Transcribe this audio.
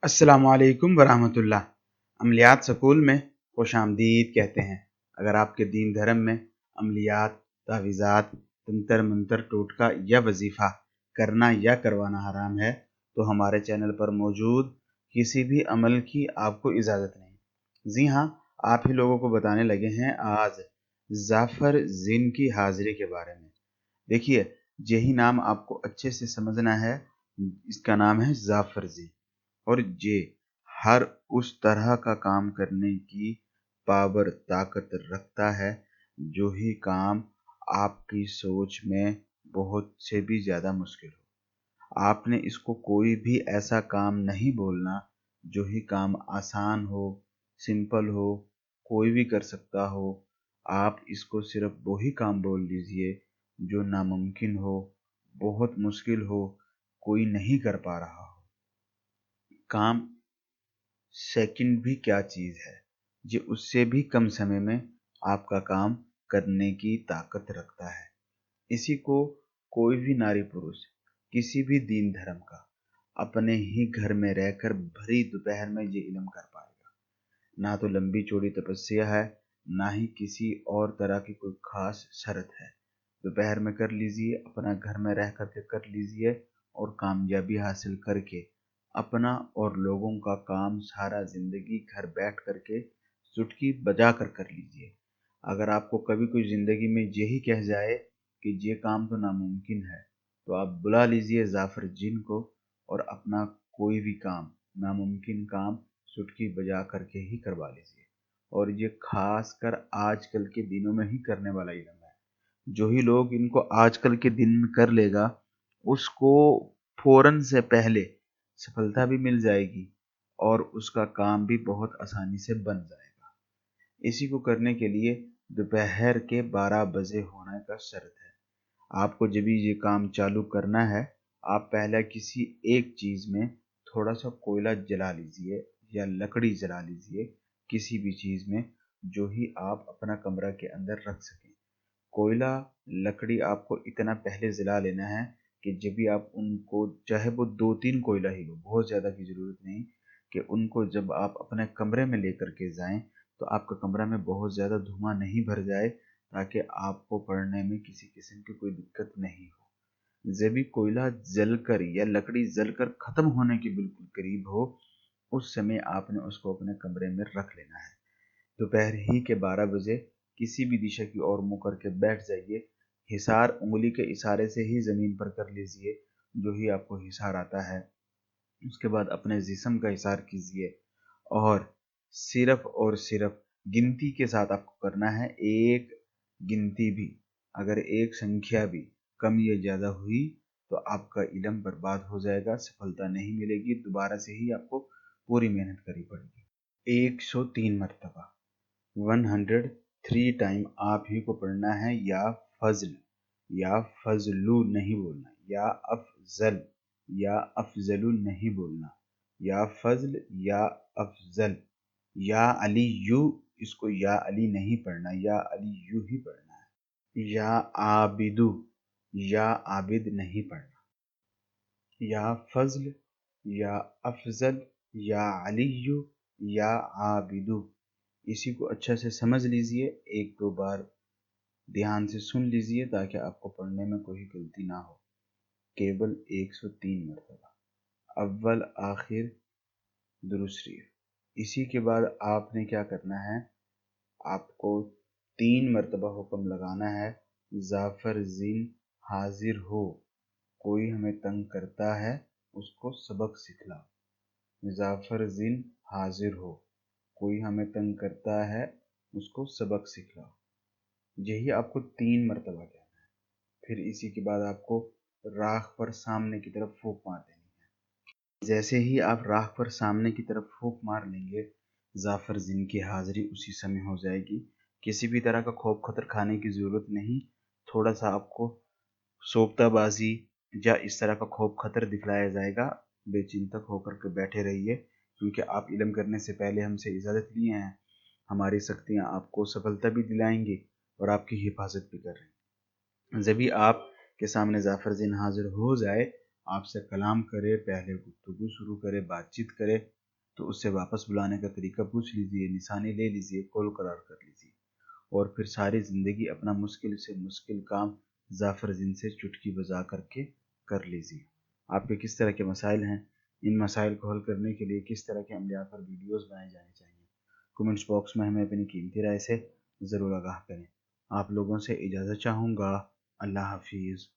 السلام علیکم ورحمۃ اللہ۔ عملیات سکول میں خوش آمدید کہتے ہیں۔ اگر آپ کے دین دھرم میں عملیات، تعویذات، تنتر منتر، ٹوٹکا یا وظیفہ کرنا یا کروانا حرام ہے تو ہمارے چینل پر موجود کسی بھی عمل کی آپ کو اجازت نہیں۔ جی ہاں، آپ ہی لوگوں کو بتانے لگے ہیں آج ظافر زن کی حاضری کے بارے میں۔ دیکھیے، یہی نام آپ کو اچھے سے سمجھنا ہے۔ اس کا نام ہے ظافر زن، اور یہ ہر اس طرح کا کام کرنے کی پاور طاقت رکھتا ہے جو ہی کام آپ کی سوچ میں بہت سے بھی زیادہ مشکل ہو۔ آپ نے اس کو کوئی بھی ایسا کام نہیں بولنا جو ہی کام آسان ہو، سمپل ہو، کوئی بھی کر سکتا ہو۔ آپ اس کو صرف وہی کام بول دیجئے جو ناممکن ہو، بہت مشکل ہو، کوئی نہیں کر پا رہا ہو۔ کام سیکنڈ بھی کیا چیز ہے، یہ اس سے بھی کم سمے میں آپ کا کام کرنے کی طاقت رکھتا ہے۔ اسی کو کوئی بھی ناری پروش کسی بھی دین دھرم کا اپنے ہی گھر میں رہ کر بھری دوپہر میں یہ علم کر پائے گا۔ نہ تو لمبی چوڑی تپسیا ہے، نہ ہی کسی اور طرح کی کوئی خاص شرط ہے۔ دوپہر میں کر لیجئے، اپنا گھر میں رہ کر کے کر لیجئے، اور کامیابی حاصل کر کے اپنا اور لوگوں کا کام سارا زندگی گھر بیٹھ کر کے چٹکی بجا کر کر لیجئے۔ اگر آپ کو کبھی کوئی زندگی میں یہی کہہ جائے کہ یہ کام تو ناممکن ہے، تو آپ بلا لیجئے ظافر جن کو، اور اپنا کوئی بھی کام، ناممکن کام چٹکی بجا کر کے ہی کروا لیجئے۔ اور یہ خاص کر آج کل کے دنوں میں ہی کرنے والا علم ہے۔ جو ہی لوگ ان کو آج کل کے دن میں کر لے گا، اس کو فوراً سے پہلے سفلتا بھی مل جائے گی، اور اس کا کام بھی بہت آسانی سے بن جائے گا۔ اسی کو کرنے کے لیے دوپہر کے 12 بجے ہونے کا شرط ہے۔ آپ کو جب بھی یہ کام چالو کرنا ہے، آپ پہلے کسی ایک چیز میں تھوڑا سا کوئلہ جلا لیجئے یا لکڑی جلا لیجئے، کسی بھی چیز میں جو ہی آپ اپنا کمرہ کے اندر رکھ سکیں۔ کوئلہ، لکڑی آپ کو اتنا پہلے جلا لینا ہے کہ جب بھی آپ ان کو، چاہے وہ 2-3 کوئلہ ہی ہو، بہت زیادہ کی ضرورت نہیں، کہ ان کو جب آپ اپنے کمرے میں لے کر کے جائیں تو آپ کا کمرہ میں بہت زیادہ دھواں نہیں بھر جائے، تاکہ آپ کو پڑھنے میں کسی قسم کی کوئی دقت نہیں ہو۔ جب بھی کوئلہ جل کر یا لکڑی جل کر ختم ہونے کے بالکل قریب ہو، اس سمے آپ نے اس کو اپنے کمرے میں رکھ لینا ہے۔ دوپہر ہی کے 12 بجے کسی بھی دشا کی اور منہ کر کے بیٹھ جائیے۔ حصار انگلی کے اشارے سے ہی زمین پر کر لیجئے جو ہی آپ کو حصار آتا ہے۔ اس کے بعد اپنے جسم کا حصار کیجئے، اور صرف گنتی کے ساتھ آپ کو کرنا ہے۔ ایک گنتی بھی، اگر ایک سنکھیا بھی کم یا زیادہ ہوئی تو آپ کا علم برباد ہو جائے گا، سفلتا نہیں ملے گی، دوبارہ سے ہی آپ کو پوری محنت کرنی پڑے گی۔ 103 مرتبہ 103 ٹائم آپ ہی کو پڑھنا ہے۔ یا فضلو نہیں بولنا، یا افضل، یا افضل نہیں بولنا، یا فضل، یا افضل، یا علی یو، اس کو یا علی نہیں پڑھنا، یا علی یو ہی پڑھنا ہے۔ یا عابدو، یا عابد نہیں پڑھنا۔ یا فضل، یا افضل، یا علی یو، یا عابدو۔ اسی کو اچھا سے سمجھ لیجئے، 1-2 بار دھیان سے سن لیجئے تاکہ آپ کو پڑھنے میں کوئی غلطی نہ ہو۔ کیول 103 مرتبہ، اول آخر درود شریف۔ اسی کے بعد آپ نے کیا کرنا ہے، آپ کو 3 مرتبہ حکم لگانا ہے، ظافر زن حاضر ہو، کوئی ہمیں تنگ کرتا ہے اس کو سبق سکھلاؤ۔ ظافر زن حاضر ہو، کوئی ہمیں تنگ کرتا ہے اس کو سبق سکھلاؤ۔ یہی آپ کو 3 مرتبہ کہنا ہے۔ پھر اسی کے بعد آپ کو راکھ پر سامنے کی طرف پھونک مار دینی ہے۔ جیسے ہی آپ راکھ پر سامنے کی طرف پھونک مار لیں گے، ظافر زن کی حاضری اسی سمے ہو جائے گی۔ کسی بھی طرح کا خوف خطر کھانے کی ضرورت نہیں۔ تھوڑا سا آپ کو سوکتا بازی یا اس طرح کا خوف خطر دکھلایا جائے گا، بے چنتک ہو کر کے بیٹھے رہیے، کیونکہ آپ علم کرنے سے پہلے ہم سے اجازت لیے ہیں۔ ہماری سختیاں آپ کو سفلتا بھی دلائیں گی اور آپ کی حفاظت بھی کر رہی ہیں۔ جب بھی آپ کے سامنے ظافر زن حاضر ہو جائے آپ سے کلام کرے، پہلے گفتگو شروع کرے، بات چیت کرے، تو اس سے واپس بلانے کا طریقہ پوچھ لیجئے، نشانی لے لیجئے، کال قرار کر لیجئے، اور پھر ساری زندگی اپنا مشکل سے مشکل کام ظافر جن سے چٹکی بجا کر کے کر لیجئے۔ آپ کے کس طرح کے مسائل ہیں، ان مسائل کو حل کرنے کے لیے کس طرح کے عملیات پر ویڈیوز بنائے جانے چاہیے، کمنٹس باکس میں ہمیں اپنی قیمتی رائے سے ضرور آگاہ کریں۔ آپ لوگوں سے اجازت چاہوں گا۔ اللہ حافظ۔